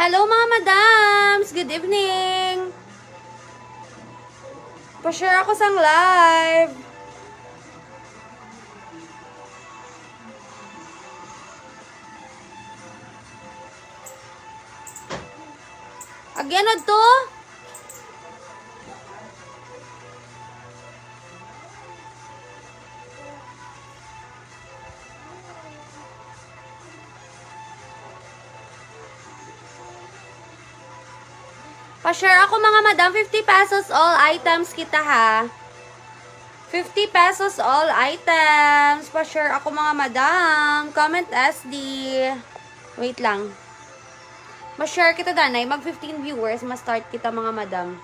Hello mga madams! Good evening! Pa-share ako sang live. Again to? Pa-share ako mga madam, 50 pesos all items kita ha. 50 pesos all items. Pa-share ako mga madam. Comment SD. Wait lang. Ma-share kita danay. Mag 15 viewers. Ma-start kita mga madam.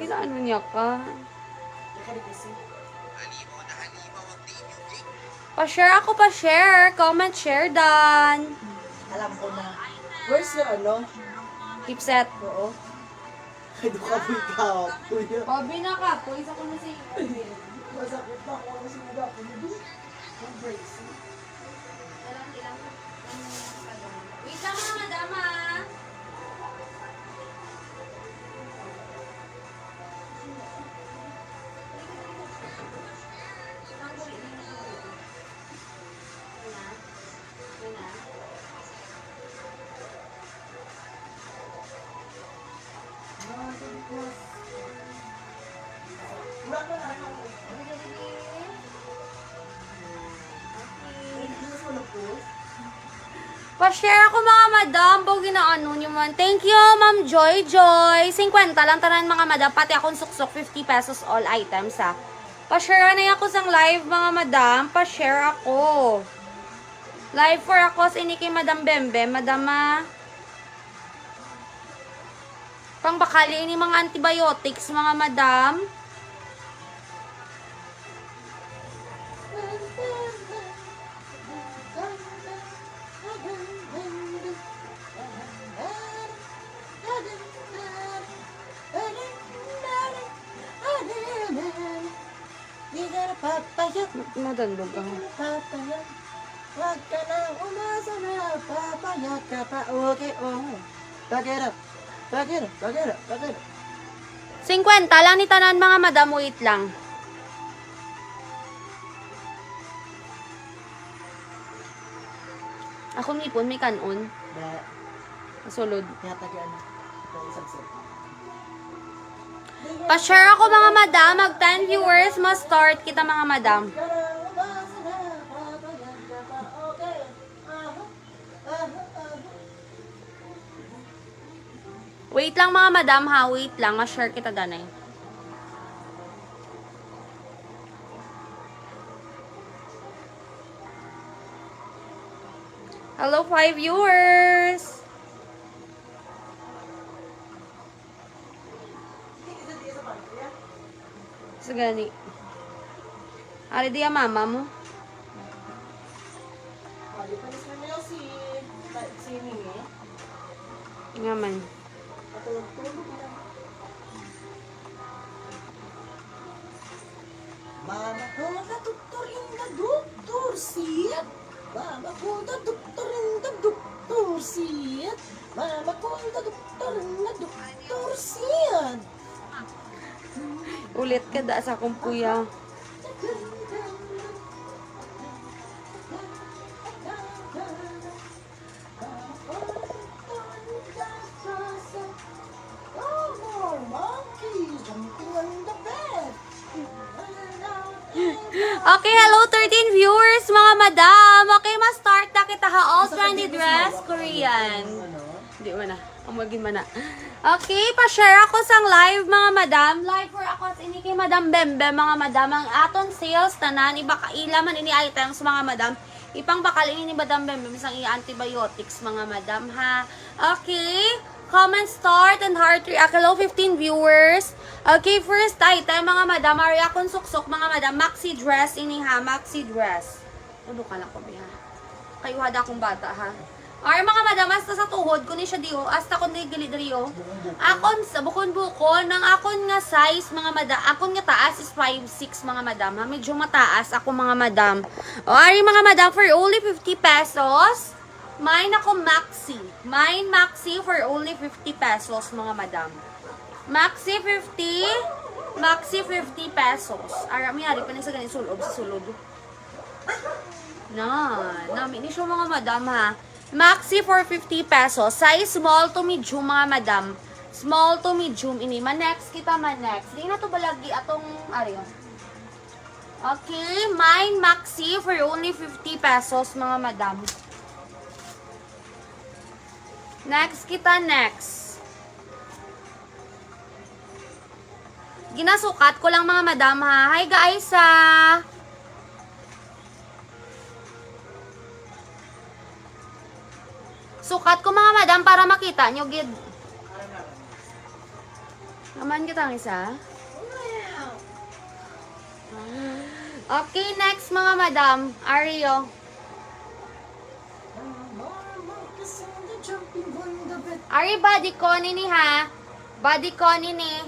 Ginaano niya ka? Pa-share ako, pa-share. Comment, share dan. Alam ko na. Where's your ano? Keepset. Oo. Ay, dukaboy ka. Kuya. Obi na ka. Puwis ako na sa iyo. Masakit na ako ang sinuga ko. Ang brace. Wait lang mga madam ha. Pa-share ako mga madam. Bogi na ano nyo man. Thank you, Ma'am Joy Joy. 50 lang tanan mga madam. Pati akong suksok. 50 pesos all items ha. Pa-share na ako sang live mga madam. Pa-share ako. Live for ako sa ini kay Madam Bembe. Madama. Pangbakali ini mga antibiotics mga madam. Papayat. Madandog ka. Papayat. Huwag ka na umasa na. Papayat ka pa. Okay, oh. Bagera. Bagera. Bagera. Bagera. 50 lang ni tanan mga madam. Wait lang. Ako nipon may kanon. Da. Sulod. Yata ka ano. Da isang set. Pa-share ako mga madam. Mag 10 viewers. Ma-start kita mga madam. Wait lang mga madam ha. Wait lang. Ma-share kita danay. Hello 5 viewers. Sagani. Ari dia mama mo. Panis na niyo si Mimi. Nga man. Patulog-tulog na. Mama ko na doktor na doktor siya. Mama ko na doktor na doktor siya. Mama ko na doktor na doktor siya. Ulit ka da sa akong kuya. Okay, hello 13 viewers mga madam. Okay, ma-start na kita ha. All trendy dress, Korean. Hindi mo na. Umagin mo na. Okay, pa-share ako sang live mga madam. Live for ako sa ini kay Madam Bembe mga madam. Ang aton sales tanan iba kaila man ini items mga madam. Ipang bakal ini ni Madam Bembe sang antibiotics mga madam ha. Okay, comment start and heart react. Hello 15 viewers. Okay, first item mga madam. Ari akong suksok mga madam. Maxi dress ini ha. Maxi dress. Ano ka lang ko ha. Kayo hada akong bata ha. Or mga madam, hasta sa tuhod ko ni siya diyo, hasta ko ni gali diyo. Akon sa bukon-bukon, ng akon nga size mga madam, akon nga taas is 5'6" mga madam. Ha? Medyo mataas ako mga madam. O ari mga madam, for only 50 pesos, mine ako maxi. Mine maxi for only 50 pesos mga madam. Maxi 50, maxi 50 pesos. Arami ari pa ni sa ganito sulod sa sulod. Nami ni siya mga madam ha. Maxi for 50 pesos. Size small to medium mga madam. Small to medium ini. Next kita next. Di na to balagi atong ari. Okay, mine maxi for only 50 pesos mga madam. Next kita next. Ginasukat ko lang mga madam ha. Hi guys Sukat ko mga madam para makita nyo gid. Naman kita ang isa. Okay, next mga madam. Ario. Ari body ko nini ha. Body ko nini.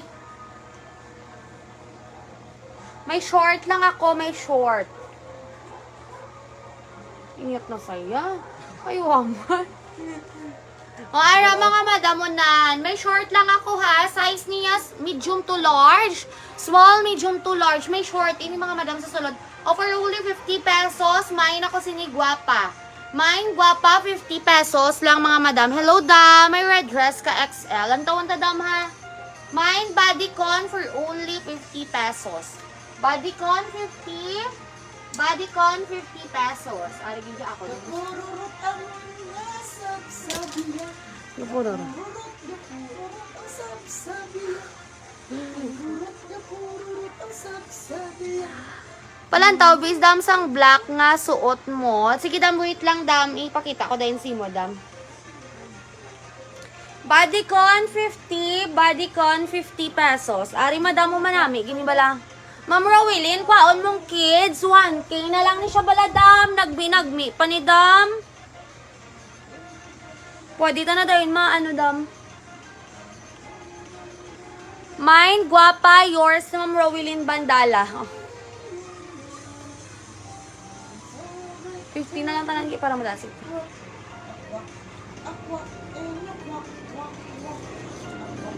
May short lang ako, may short. Ingat na saya. Ayuhan. O ara mga madam unan, may short lang ako ha. Size niya medium to large. Small, medium to large. May short ini mga madam sa sulod. Offer only 50 pesos. Mine ako sini guwapa. Mine guwapa 50 pesos lang mga madam. Hello dam, may red dress ka XL. Ang tawon ta dam ha. Mine bodycon for only 50 pesos. Bodycon 50. Bodycon 50 pesos. Ari gid ako. Napuro. Palantaw, bis dam sang black nga suot mo. Sige dam, wait lang dam. Ipakita ko din si mo dam. Bodycon 50. Bodycon 50 pesos. Ari madam mo manami. Gini bala. Ma'am Rowilyn, kwaon mong kids. 1K na lang ni siya bala dam. Nagbinagmi pa ni dam. Pwede ta na dahil maano dam. Mine, guwapa, yours, Ma'am Rowilyn Bandala. Oh. 50 na lang tanan para madasig.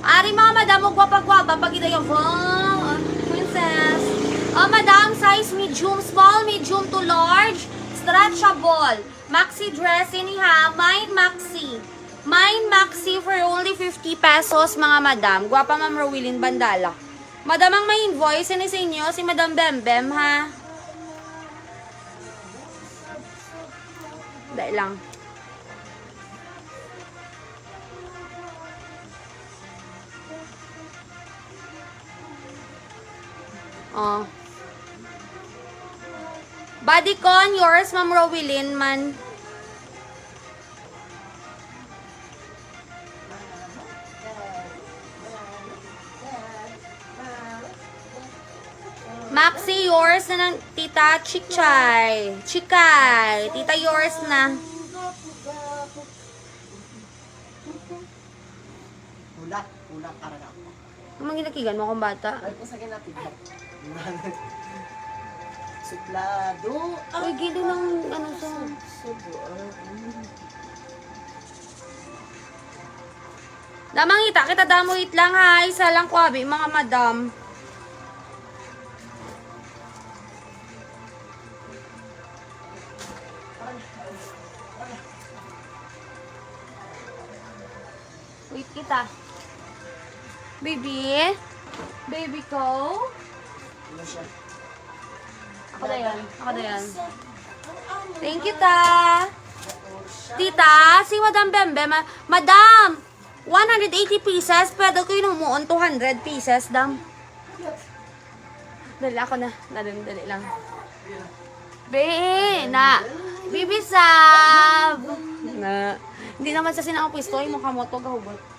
Ari mga madam, mo guwapa-guwapa pag ito yung princess. Oh, madam, size medium, small, medium to large, stretchable. Maxi dress ini ha. Mine maxi. Mine maxi for only 50 pesos mga madam. Guwapa Ma'am Rowilyn Bandala. Madam ang may invoice ini sa inyo si Madam Bembem ha. Dahil lang. Oh. Bodycon, yours, Ma'am Rowilyn man. Maxi, yours na ng Tita Chichay. Chikay. Tita, yours na. Ulak karang ako. Ang ginakigan mo akong bata. Ay, kung sa kinapit. Suplado. Uy, gilo ng ano sa... Damang ita, kita damuit lang ha. Isa lang kwabi, mga madam. Wait kita. Baby? Baby ko? Ano siya? Ako na yan. Ako na yan. Thank you, ta. Tita, si Madam Bembe. Madam, 180 pieces. Pwede ko yun umuon 200 pieces, dam. Dali ako na. Dali lang. Na. Bibi sab. Na. Hindi naman sa sinang pwesto. Yung mukha mo to, gahugot.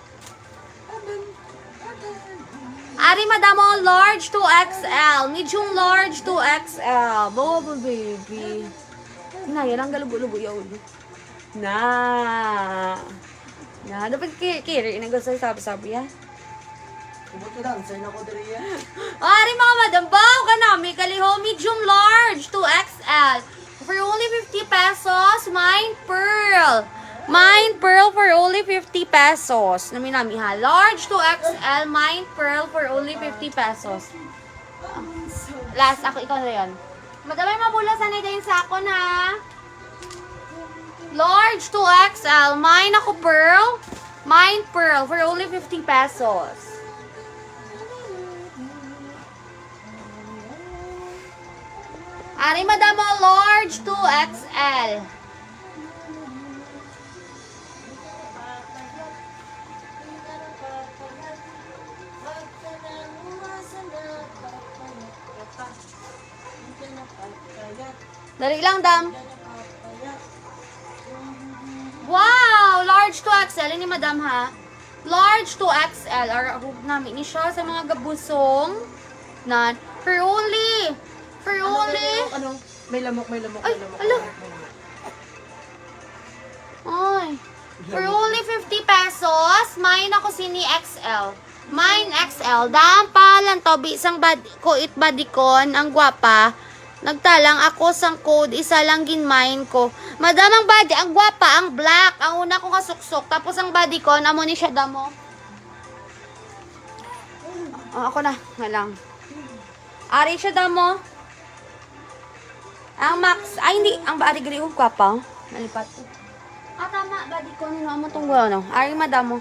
Ari, madam, oh, large to XL. Medium large to XL. Bobo, baby. Na, yan ang galugo-lugo yun. Dapat kiri na gusto sabi-sabi ha. Kubot ka dancer na ko diri ya. Ari mga madam, baw ka na. May kaliho, medium large, 2XL. For only 50 pesos, Mine Pearl. Mine Pearl for only 50 pesos. Nami ha. Large 2XL, Mine Pearl for only 50 pesos. Last, ikaw na yun. Madam, may mabulasan na din sa ako na. Large 2XL, Mine ako Pearl. Mine Pearl for only 50 pesos. Ari madam mo, large 2XL. Dali lang, dam. Wow! Large 2XL. Ini madam ha. Large 2XL. Arahog namin ni siya sa mga gabusong. Nan. For only. Ano? May lamok. Ay, ala. Ay. For only 50 pesos, mine ako sini XL. Mine XL. Daan pa lang to. Isang kuit badikon. Ang gwapa. Nagtalang ako sang code. Isa lang ginmine ko. Madam, ang body. Ang gwapa. Ang black. Ang una kong kasuksok. Tapos ang badikon. Amo ni siya damo. Ako na. Nga lang. Ari siya damo. Ang max, ay hindi, ang body gali yung kwapa. Nalipat ko. Tama, body ko nino mo tong ano. Ari madam mo.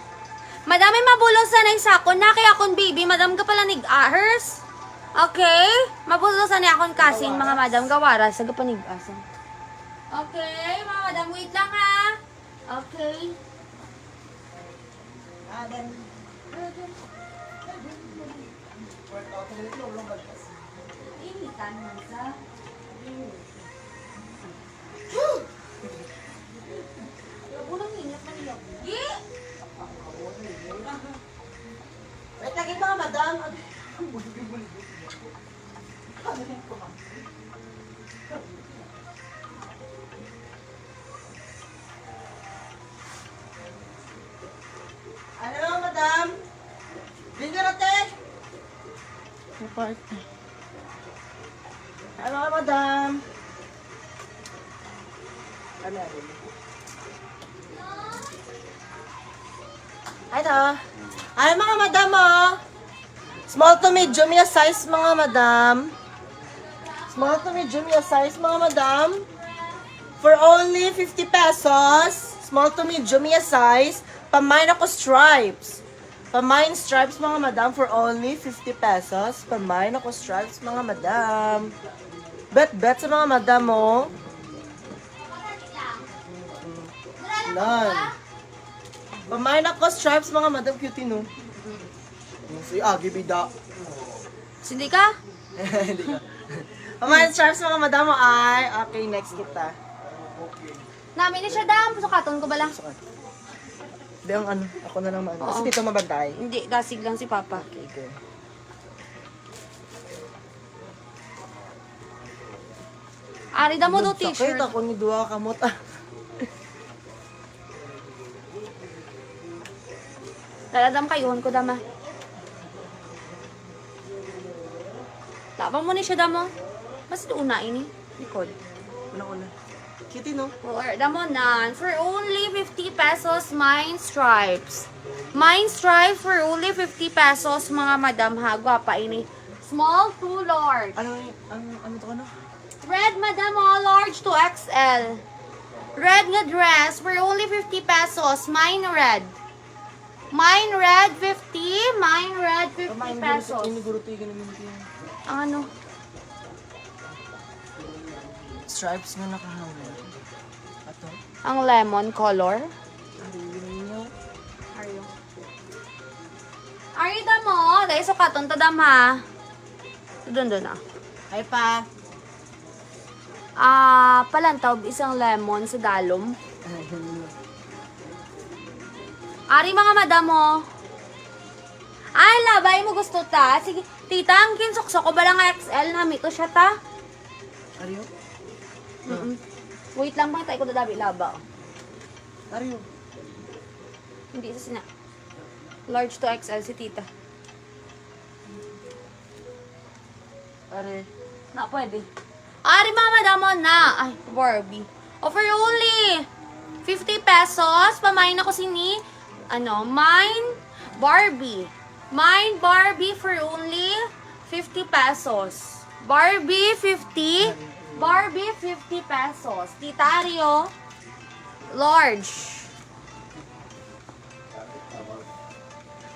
Madam, may mabulosan na isa ko na kaya akong baby, madam ka pala nig-ahers. Okay? Mabulosan na akong kasing mga madam gawara sa gapanig-asan. Okay, mga madam, wait lang ha. Okay. Initan mo sa Wait lagi mga madam. Ano madam? Bingo natin. Ano madam? Ano? Ito. Ay, mga madam, oh. Small to medium yung size, mga madam. Small to medium yung size, mga madam. For only 50 pesos. Small to medium yung size. Pamine ako stripes. Pamine stripes, mga madam, for only 50 pesos. Pamine ako stripes, mga madam. Bet sa mga madam, oh. Nan. Pamain ako stripes mga madam cutie no. Si Agi bida. Sindi ka? Hindi ka. Pamain stripes mga madam mo ay. Okay, next kita. Namin ni siya dam. Sukaton ko ba lang? Hindi ang ano, ako na lang maano. Kasi Oo. dito mabantay. Hindi, dasig lang si Papa. Okay. Ari da mo do Sakit t-shirt. ako ni duwa kamot. Daladam kayuhon ko dama. Labang mo ni siya damo. Mas una ini. Likod. Una. Cutie no. Or damo nan. For only 50 pesos, mine stripes. Mine stripes for only 50 pesos, mga madam ha. Gwapa ini. Small to large. Ano to ano? Red madam oh, large to XL. Red nga dress for only 50 pesos. Mine red. Mine red 50. Mine red 50 pesos. Ini guro to yung ganun yun. Ang ano? Stripes nga nakahawin. Ato. Ang lemon color. Ano yun? Ari da mo. Dahil sukaton ta dam ha. Doon na. Ay pa. Palantaw isang lemon sa dalom. Ari mga madam mo. Ay, labay mo gusto ta. Sige, tita, ang kinsuksok ko ba lang XL na mito siya ta? Ariyo? Wait lang pa tayo ko dadabi laba. Ariyo. Hindi sa sina. Large to XL si tita. Are. Na, pwede. Ari, mama, damo na. Ay, Barbie. Offer only 50 pesos. Pamain ako sini. Mine Barbie. Mine Barbie for only 50 pesos. Barbie, 50. Barbie, 50 pesos. Tita Rio, large.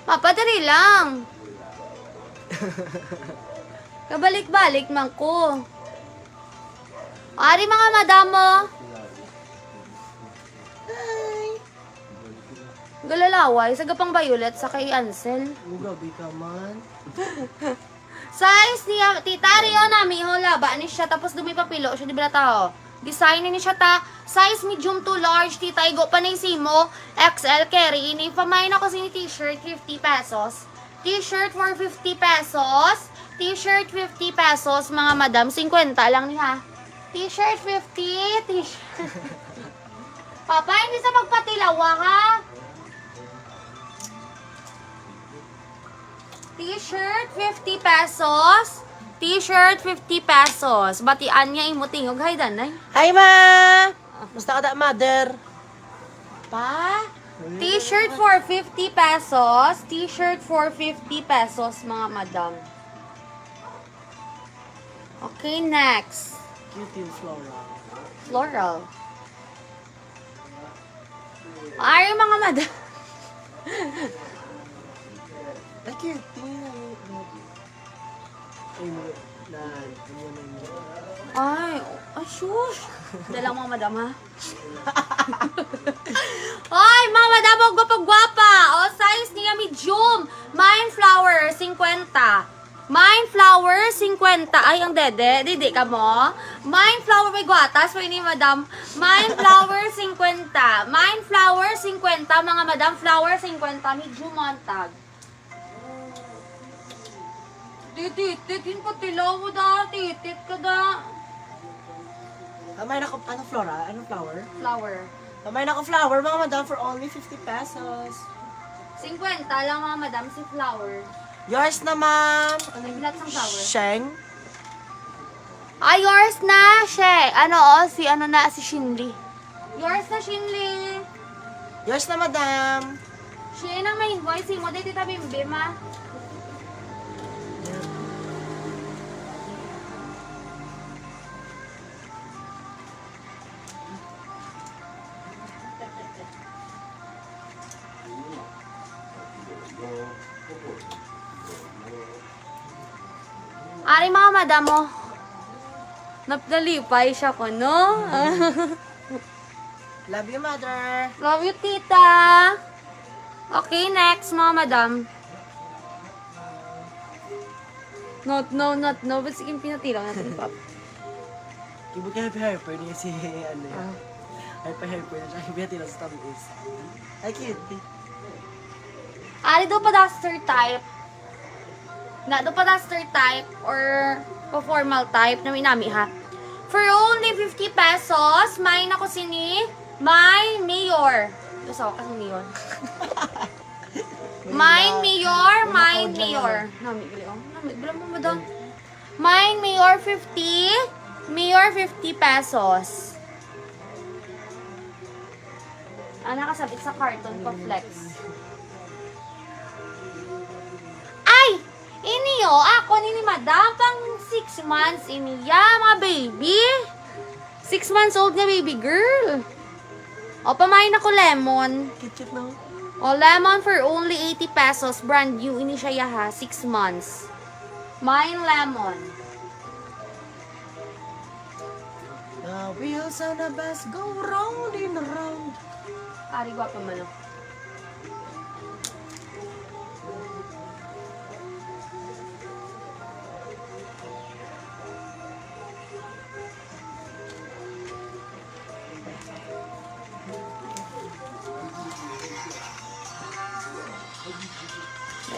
Mapadali lang. Kabalik-balik man ko. Ari, mga madamo. Hi. Galalaway, sa gapang violet sa kay Ansel. Gabi ka man. Size niya, tita Rio nami, laba ni siya, tapos dumi papilo siya, di ba tao? Design ni siya ta, size medium to large, tita, igo pa na simo, XL carry, ini pamain ako sa t-shirt, 50 pesos. T-shirt for 50 pesos. T-shirt 50 pesos, mga madam, 50 lang niya. T-shirt 50, t-shirt. Papa, hindi sa magpatilawa ka. T-shirt, 50 pesos. T-shirt, 50 pesos. Batian niya imutingog. Hay, danay. Hi, ma! Musta ka da, mother? Pa? T-shirt for 50 pesos. T-shirt for 50 pesos, mga madam. Okay, next. Cute yung floral. Floral. Ay, mga madam. Ay, cute. Tingnan mo. Ay, mo. Ay, shush. Dalang mga madam, ha? Ay, mga madam, huwag gwapa-gwapa. O, size niya medium. Mine flower, 50. Mine flower, 50. Ay, ang dede. Dede ka mo. Mine flower, may gwatas. May ni madam. Mine flower, 50. Mine flower, 50. Mga madam, flower, 50. Medium montag. Titit ko tilaw mo da. Titit ka da. Kamay na ko, ano flora? Ano flower? Flower. Kamay na ko flower, mga madam, for only 50 pesos. 50 lang mga madam si flower. Yours na, ma'am. Ay, bilat ng flower. Sheng. Ay, yours na, she. Si Shinli. Yours na, Shinli. Yours na, madam. She, nang may invoice mo. Dito tabi mbima. Ari, mga madam mo. Napnalipay siya ko, no? Love you, mother. Love you, tita. Okay, next, mga madam. Not no. Ba't sige pinatilang natin, Pop? Kibot ka hyper niya si, ano yan. Hyper niya siya. Kibot nila sa tamis. Ay, cute. Ari, do pa duster type. Do pa duster type or formal type na minami, ha? For only 50 pesos, may ako sini, my mayor. Gusto ko kasi mayor. Mine mayor. Nami, bilang mo madam. Mine mayor 50. Mayor 50 pesos. Nakasabit sa carton pa flex. Ay! Iniyo, ako ni madam pang 6 months iniya, mga baby. 6 months old na baby girl. O, pamain ako lemon. Cute na. O, lemon for only 80 pesos. Brand new. Ini siya ha. 6 months. Mine lemon. The wheels on the bus go round and round. Ari, guwapa man o.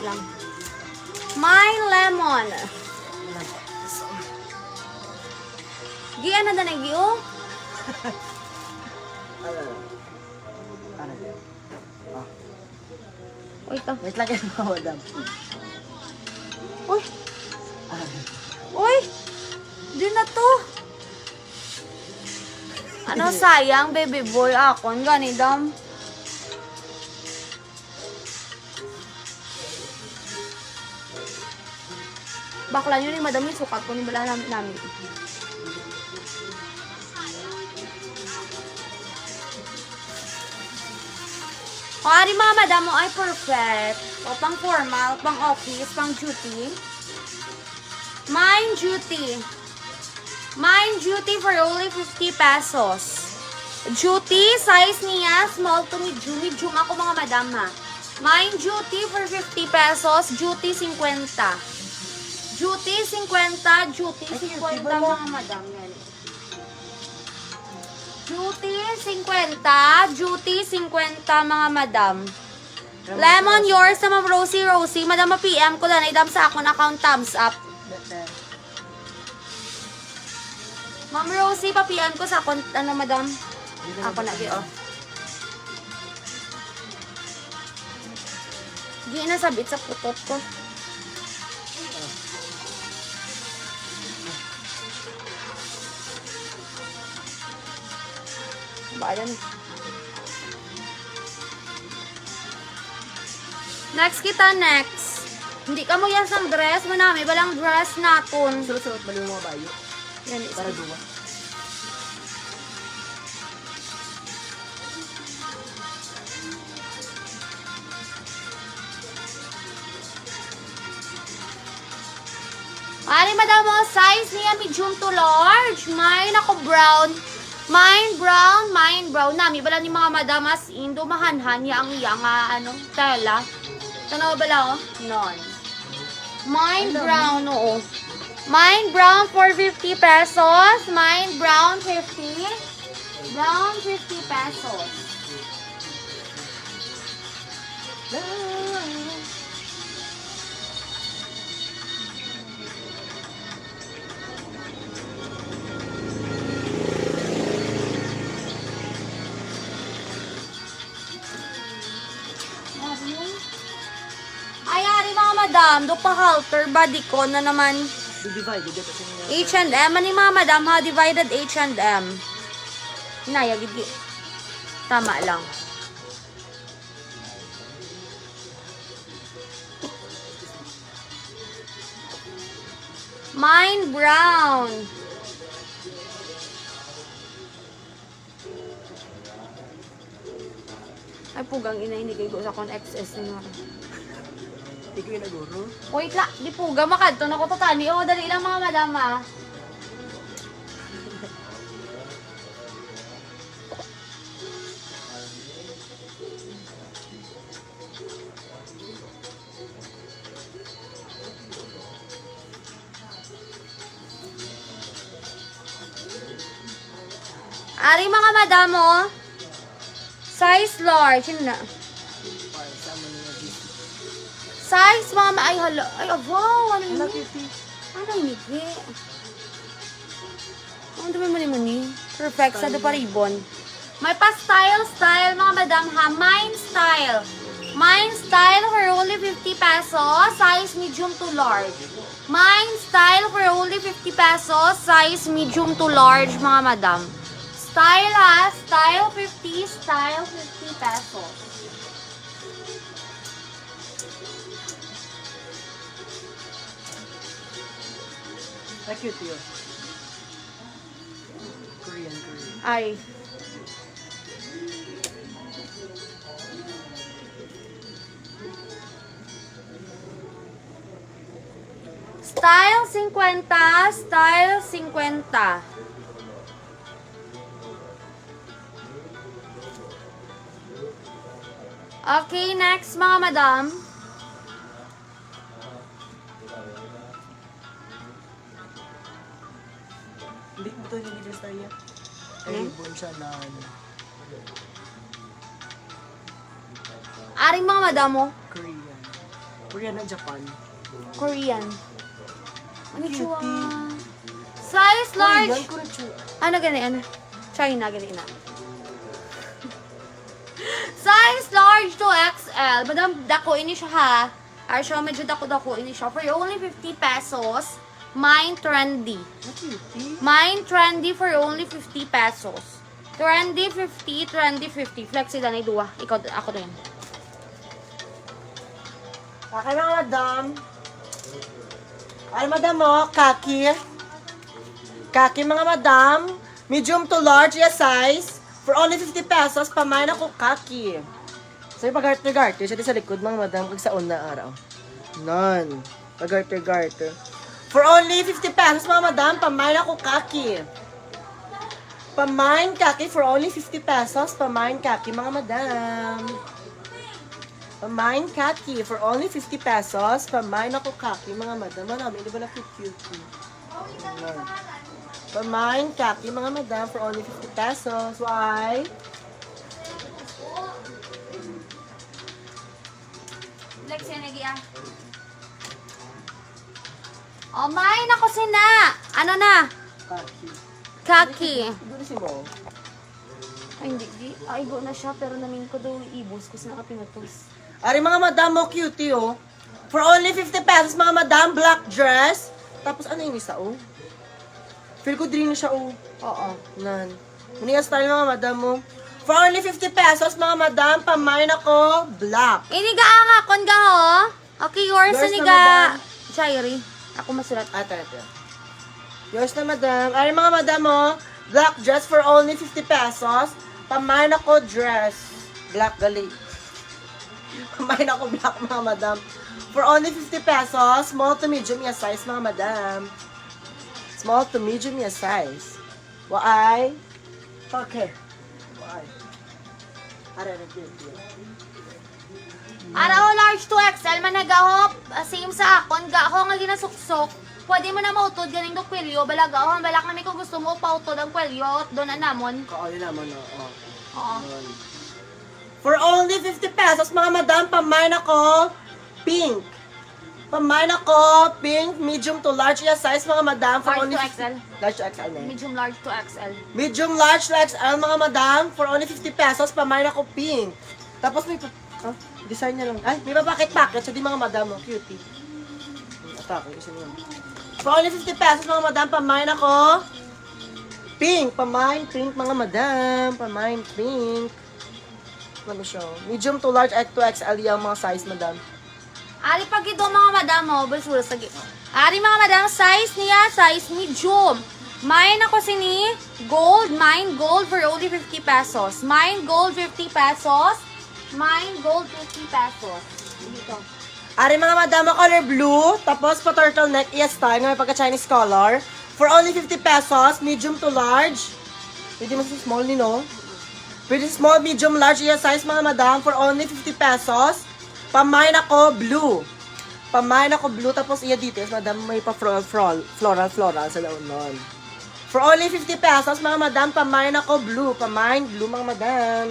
Lang. Mine lemon. Gi, ano na nag-i-o? Wait lang. Wait lang kayo mga madam. Uy! Uy! Di na to. Ano sayang, baby boy, akon, ganidam. Bakla nyo ni madam yung sukat ko ni bala namin. Kung ari mga madam mo ay perfect, o pang formal, pang office, pang duty. Mine duty. Mine duty for only 50 pesos. Duty, size niya, small to medium. Medium ako mga madam ha. Mine duty for 50 pesos, duty 50. Duty 50, duty 50 mga madam. Yan. Duty 50, duty 50 mga madam. Lemon yours sa Ma'am Rosie. Madam, ma-PM ko lang. Idam sa akong account thumbs up. Ma'am Rosie, pa-PM ko sa akong, ano madam? Ako na, oh. Di na sabit sa putot ko. Ba yan? Next kita, next. Hindi ka mo yan sang dress. Manami, balang dress naton. Suot-suot ba yung mga bayo? Yan, Para duwa. Ari, madam mo, size niya medium to large. Mine ako brown. Mine brown. Nami, bala ni mga madamas, indo mahanhan niya ang iya nga, tela. Tanaw bala, oh? Non. Mine brown, oo. Mine brown for 50 pesos. Mine brown 50. Brown 50 pesos. Ay, ari mga madam, do pa halter body ko na naman. Divide, dito sa mga. H&M, ani mga madam ha, divided H&M. Hinaya, gidi. Tama lang. Mine brown. Ay, pugang ina, hindi ko sa kon XS niyo. Hindi ko yung naguro. Wait la, di puga, makadto na ko to tani. O, dali lang mga madam ha. Ari mga madam mo. Size large, yun na. Para sa mga nila. Size, mama, ay hala. Ay, wow, ano yun? Hala, cutie. Ano yun? Ano dami mo ni? Perfect, sa pa ribbon. May pa-style, mga madam ha. Mine style. Mine style for only 50 pesos. Size medium to large. Mine style for only 50 pesos. Size medium to large, mga madam. Style ha. Style 50. Style 50 pesos. Ay, cute yun. Korean. Ay. Style 50. Style 50. Okay, next mga madam. Hindi mo ito yung dress tayo. Ay, ribbon siya na ano. Aring mga madam mo. Korean. Korean at Japan. Korean. Konnichiwa. Cutie. Size large. Korean, konnichiwa. Ano gani, ano? China, gani na. Size large to XL. XL. Madam, dako ini siya ha. Ay siya, medyo dako-dako ini siya. For only 50 pesos, mine trendy. Mine trendy for only 50 pesos. Trendy 50, trendy 50. Flexi lang, duwa. Ikaw, ako din. Okay mga madam. Ay madam mo, kaki. Kaki mga madam. Medium to large yung size. For only 50 pesos, pamain ako kaki. So yung pag-garter-garter, siya di sa likod mga madam, kag sa una araw. None. Pag-garter-garter. For only 50 pesos mga madam, pamain ako kaki. Pamain kaki for only 50 pesos. Pamain kaki mga madam. Pamain kaki for only 50 pesos. Pamain ako kaki mga madam. Marami, di ba na cute? Pamain kaki mga madam for only 50 pesos. Why? Flexi, nagi ah. Oh, mine ako sina. Ano na? Kaki. Kaki. Doon si Mo. Ay, hindi. Ay, go na siya. Pero namin ko daw ibus ko sa nakapinatos. Ari mga madam mo, cutie oh. For only 50 pesos mga madam, black dress. Tapos ano yung isa oh? Feel ko din siya oh. Oo. Nan. Muni style mga madam mo. For only 50 pesos mga madam, pamain ako, black. Iniga nga, kon ga ho. Okay, yours Yours na, iniga. madam. Diary. Ako masulat. Ito. Yours na madam. Ari mga madam mo, black dress for only 50 pesos. Pamain ako dress. Black gali. Pamain ako black mga madam. For only 50 pesos, small to medium yung size mga madam. Small to medium yung size. Why? Okay. Why? Ara. Araw large to XL man nagahop. Same sa akon. Gaho nga ginasuksok. Pwede mo na mautod ganing do kwelyo. Balagaw. Balak na may kung gusto mo pautod ang kwelyo. Doon na namon. Kaoli naman oh. Oo. For only 50 pesos, mga madam, pamain ako, pink. Pamain ako, pink, medium to large yung size, mga madam. For Large only to 50 XL. Large to XL na yun. Medium large to XL. Medium large to XL, mga madam. For only 50 pesos, pamain ako, pink. Tapos may, design niya lang. Ay, may papakit-pakit. So, di mga madam, oh, cutie. Atake, isa niya. For only 50 pesos, mga madam, pamain ako, pink. Pamain, pink, mga madam. Pamain, pink. Ano siya? Medium to large to XL yung mga size, madam. Ari pag ito mga madam mo, basura sa gito. Ari mga madam, size niya, size medium. Mine ako sini, gold, mine gold for only 50 pesos. Mine gold 50 pesos. Mine gold 50 pesos. Dito. Ari mga madam, color blue, tapos pa turtleneck, yes tayo, may pagka-Chinese color. For only 50 pesos, medium to large. Pwede mas small ni, no? Pwede small, medium, large, yes size mga madam, for only 50 pesos. Pamain ako blue. Pamain ako blue, tapos iya dito, yes, madam, may pa-floral sa laon nun. For only 50 pesos, mga madam, pamain ako blue. Pamain, blue, mga madam.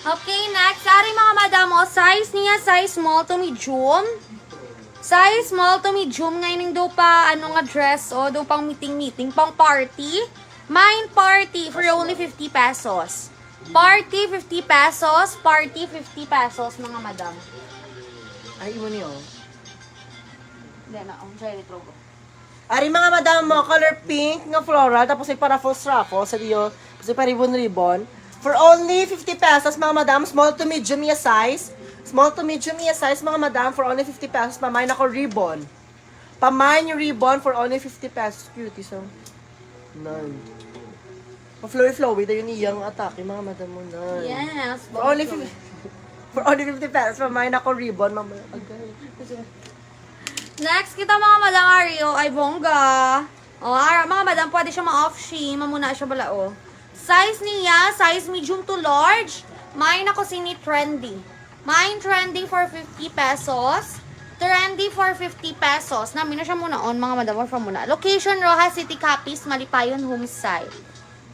Okay, next. Ari mga madam mo, size niya, size small to medium. Size small to medium. Ngayon daw pa, ano nga dress, o, daw pang meeting, pang party. Mine party for only 50 pesos. Party 50 pesos. Party 50 pesos, mga madam. Ay, imo niyo. Hindi na, sorry, trogo. Ari mga madam mo, color pink nga floral, tapos may paraffles sa diyo, tapos may ribbon. For only 50 pesos, mga madam, small to medium yung size. Small to medium yung size, mga madam, for only 50 pesos, pamain ako ribbon. Pamain yung ribbon for only 50 pesos. Cutie, so. None. Pa-flowy-flowy, daw yun iyang atake, mga madam mo, none. Yes. For only 50 for only 50 pesos, pamain ako ribbon, mamaya. Okay. Next, kita mga madam Ario, ay bongga. O, mga madam, pwede siya ma-off she, mamuna siya balao. Size niya, size medium to large. Mine ako sini trendy. Mine trendy for 50 pesos. Trendy for 50 pesos. Namin na siya muna on, mga madam, or from muna. Location, Rojas City, Capiz, Malipayon, Homicide.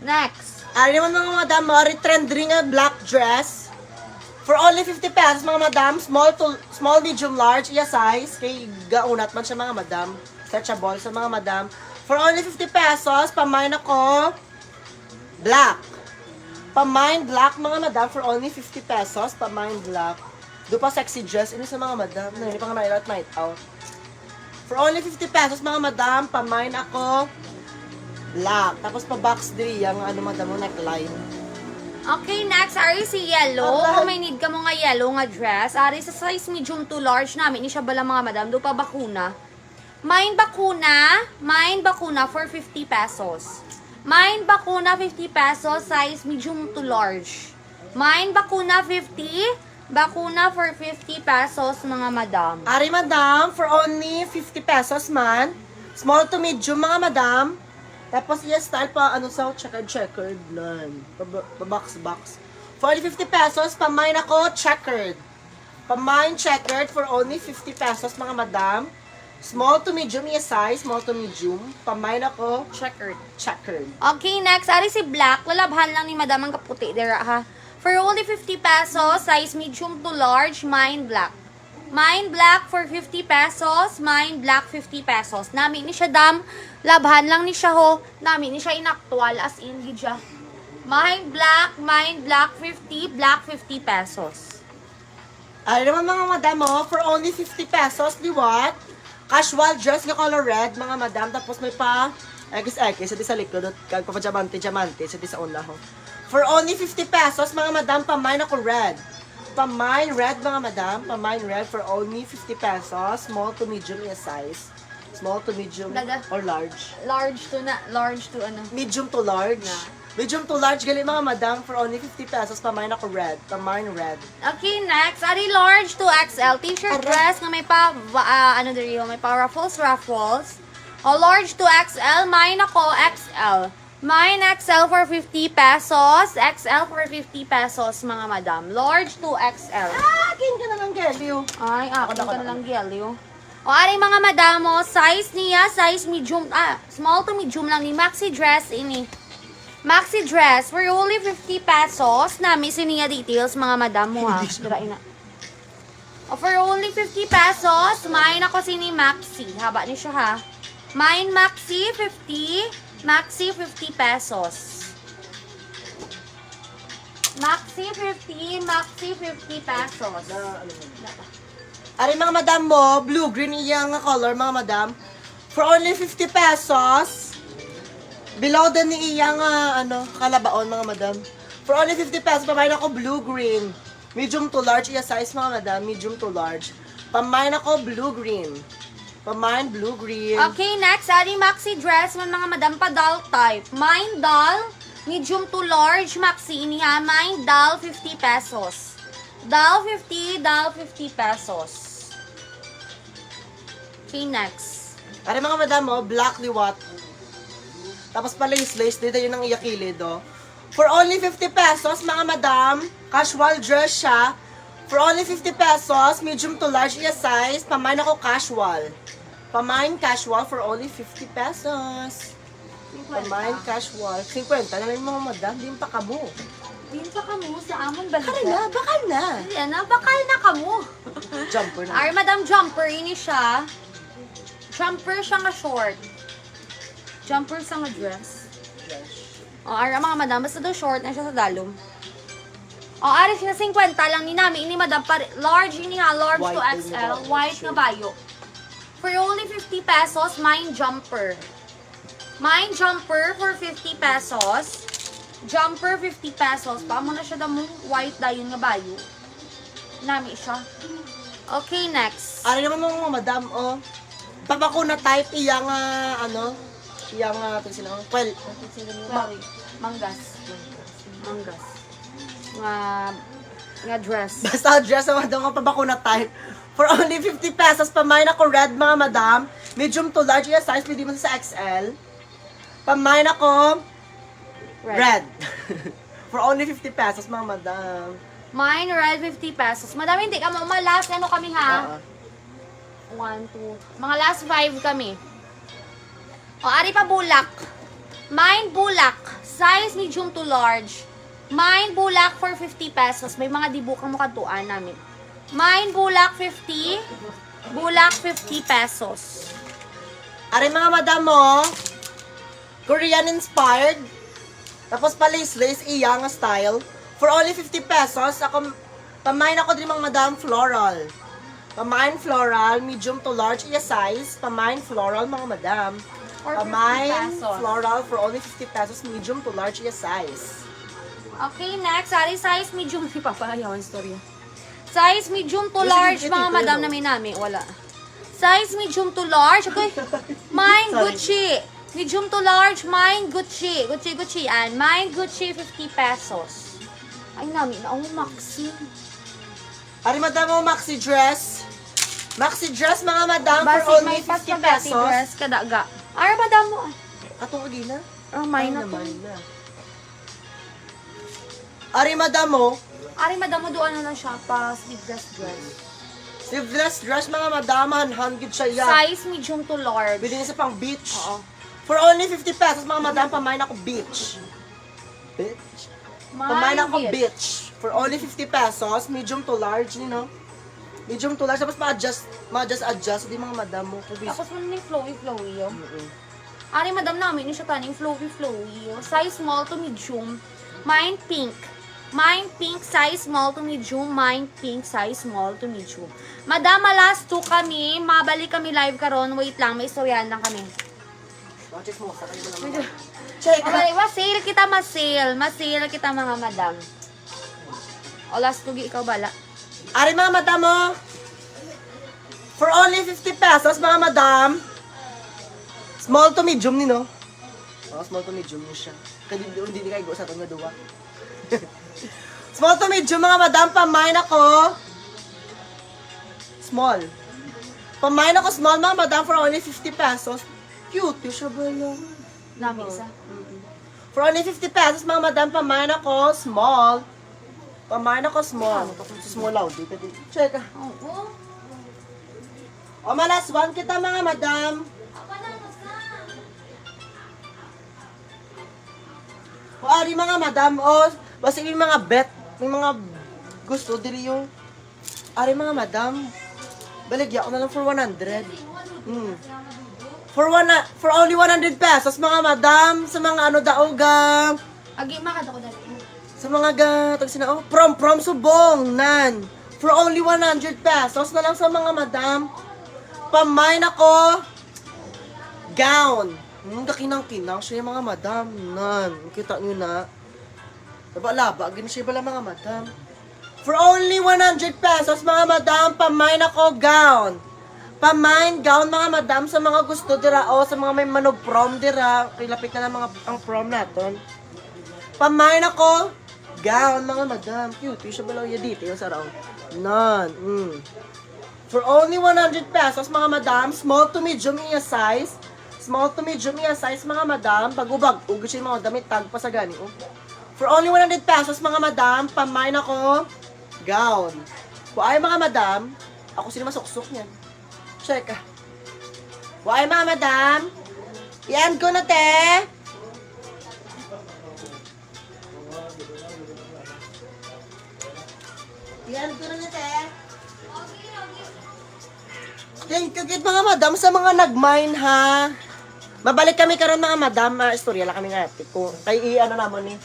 Next. Ari naman mga madam, mga trending nga black dress. For only 50 pesos, mga madam, small, medium, large, iya size. Kay gaunat man siya mga madam. Stretchable sa mga madam. For only 50 pesos, pamain ako, black. Pamain black, mga madam, for only 50 pesos, pamain black. Doon pa sexy dress. Ini sa mga madam. Hindi pa nga night out. For only 50 pesos, mga madam, pamain ako black. Tapos pa box diri yung ano madam mo neckline. Okay, next, ari si yellow. Alright. Kung may need ka mo nga yellow nga dress, ari sa size medium to large namin, ni siya bala mga madam, do pa bakuna. Mine bakuna for 50 pesos. Mine bakuna 50 pesos, size medium to large. Mine bakuna 50, bakuna for 50 pesos mga madam. Ari madam, for only 50 pesos man. Small to medium mga madam. Tapos iya style pa ano sa checkered nan. Pa box. For only 50 pesos, pamain ako checkered. Pamain checkered for only 50 pesos mga madam. Small to medium iya size, small to medium. Pamain ako Checkered. checkered. Okay, next, ari si black. Lalabhan lang ni madam ang kaputi dira ha. For only 50 pesos, size medium to large, mine black. Mine black for 50 pesos, mine black 50 pesos. Nami ni siya dam, labhan lang ni siya ho. Nami ni siya inaktual as in gidya. Mine black 50, black 50 pesos. Ay naman mga madam mo, for only 50 pesos, liwat. Casual dress nga color red, mga madam. Tapos may pa XX, sa di sa likod, kag pa diamante, sa di sa una ho. For only 50 pesos, mga madam, pamain ako red. Pamain red, mga madam. Pamain red for only 50 pesos. Small to medium yung size. Small to medium Daga. or large. Large to ano. Medium to large. Yeah. Medium to large, gali mga madam, for only 50 pesos, pamain ako red. Pamain red. Okay, next, ari large to XL t-shirt Aray. dress nga may pa ano diri ho, may pa ruffles. O large to XL, mine ako XL. Mine XL for 50 pesos, XL for 50 pesos mga madam. Large to XL. Akin ka na ng Gelio. Ay, akin Ako ka na. na lang gelyo. O ari mga madam mo, size niya, size medium, small to medium lang ni maxi dress ini. Maxi dress for only 50 pesos. Nami siniya details mga madam mo ha. Dira ina. O for only 50 pesos, mine ako sini maxi. Haba ni siya ha. Mine maxi 50. Maxi 50 pesos. Maxi 50 pesos. Ari mga madam mo, blue-green iyang color mga madam. For only 50 pesos. Below din ni iyang kalabaon mga madam. For only 50 pesos, pamain ako blue-green. Medium to large iya size mga madam, medium to large. Pamain ako blue-green. Pamain blue-green. Okay, next, ari maxi dress man mga madam pa doll type. Mine doll, medium to large, maxi ini ha. Mine doll, 50 pesos. Doll 50 pesos. Okay, next. Ari mga madam mo, black liwat. Tapos pa lace-lace, dito yun ang iyakilid, oh. For only 50 pesos, mga madam, casual dress siya. For only 50 pesos, medium to large iya size, pamain ako casual. Pamain casual for only 50 pesos. Pamain casual. 50 na lang yung mga madam, di pa kamo. Din pa kamo sa amon balik. Bakal na. Yan na, bakal na kamo. Jumper na. Ari madam jumper, ini siya. Jumper siya nga short. Jumper siya nga dress. O, ari mga madam, basta daw short na siya sa dalom. O, ari siya 50 lang ni nami. Ini madam, large ini ha, large White to din XL. yung White nga bayo. For only 50 pesos, mine jumper. Mine jumper for 50 pesos. Jumper 50 pesos. Paamo na siya damo, white dayon nga bayo. Nami siya. Okay, next. Ari naman mga madam, oh. Papakuna type iyang, iyang, well, Manggas. Nga dress. basta dress naman daw nga pabakuna type. For only 50 pesos, pamain ako red mga madam. Medium to large yung size, pwede mo sa XL. Pamain ako red. For only 50 pesos mga madam. Mine red 50 pesos. Madami hindi ka mo. Last ano kami ha? Oo. 1, 2. Mga last 5 kami. O, ari pa bulak. Mine bulak. Size medium to large. Mine bulak for 50 pesos. May mga dibuk ang mukatuan namin. Mine bulak 50. Bulak 50 pesos. Ari mga madam mo, Korean inspired. Tapos pa lace-lace iyang style. For only 50 pesos, ako Pamain ako din mga madam, floral. Pamain floral, medium to large iya size. Pamain floral mga madam. For 50 Pamain pesos. floral for only 50 pesos, medium to large iya size. Okay, next. Sari size medium. Di pa ayaw ang storya. Size medium to Sige, large, sige, mga ito, madam ito. na may nami. Wala. Size medium to large. Okay. Mine Sorry. Gucci. Medium to large, mine Gucci. Gucci. And mine Gucci, 50 pesos. Ay, nami na. Oh, Maxi. Ari madam mo, maxi dress. Maxi dress mga madam Basi, for may only pas 50 pagati pesos. dress kadaga. Ay, madam mo. Atong agi na? Oh, mine na to. naman na. Ari madam mo, Ari, madam mo doon na lang siya pa sleeveless dress. sleeveless dress mga madam, 100 siya yan. Size medium to large. Bili niya sa pang beach. Oo. For only 50 pesos mga madam, pamain ako beach. Bitch? Pamain ako Mine beach. For only 50 pesos, medium to large, you know? Medium to large, tapos ma-adjust, di mga madam mo. Tapos mo na yung flowy, yo. Ari, madam namin, yung siya taning flowy, yo. Size small to medium. Mine pink. Mine pink, size small to medium. Mine pink, size small to medium. Madam, last 2 kami. Mabalik kami live karon. Wait lang, may istoryahan lang kami. Check mo, sakay mo naman. Check! Okay, masale kita, masale. Masale kita, mga madam. O, last 2, ikaw bala. Ari mga madam mo, for only 50 pesos mga madam, small to medium ni no? Oh, small to medium ni siya. Kaya hindi kayo go sa itong naduwa. Small to medium mga madam, pamain ako. Small. Pamain ako small mga madam for only 50 pesos. Cute siya ba lang? Namin isa. For only 50 pesos mga madam, pamain ako small. Pamain ako small. Small out. Check ah. Oo. O malas one kita mga madam. O ari mga madam, o basta yung mga bet, may mga gusto diri yung ari mga madam. Baligya ko na lang for 100. For only 100 pesos mga madam sa mga ano daoga. Agi, makata ko dali. Sa mga gatag sina oh, from subong nan. For only 100 pesos na lang sa mga madam. Pamain ako gown. Kakinang-kinang siya yung mga madam. Nan, kita nyo na. Laba-laba, ganun siya pala mga madam. For only 100 pesos mga madam, pamain ako gown. Pamain gown mga madam sa mga gusto dira o sa mga may manog prom dira. Kilapit na lang mga ang prom natin. Pamain ako gown mga madam. Cute, siya pala yung dito yung saraw. Nan, For only 100 pesos mga madam, small to medium iya size. Small to medium iya size mga madam. Pag-ubag, ugos yung mga damit tag pa sa gani. Oh. For only 100 pesos mga madam, pamain ako gown. Kung ay mga madam, ako sila masuksok niyan. Check ah. Kung ay mga madam, yan ko na te. Yan ko na te. Thank you, kid mga madam, sa mga nag-mine, ha. Mabalik kami karon mga madam. Istorya lang kami nga. Kay ano naman ni.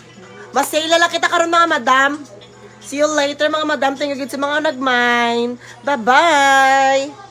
Masaya lang kita karon mga madam. See you later mga madam. Thank you, kid, sa mga nag-mine. Bye-bye.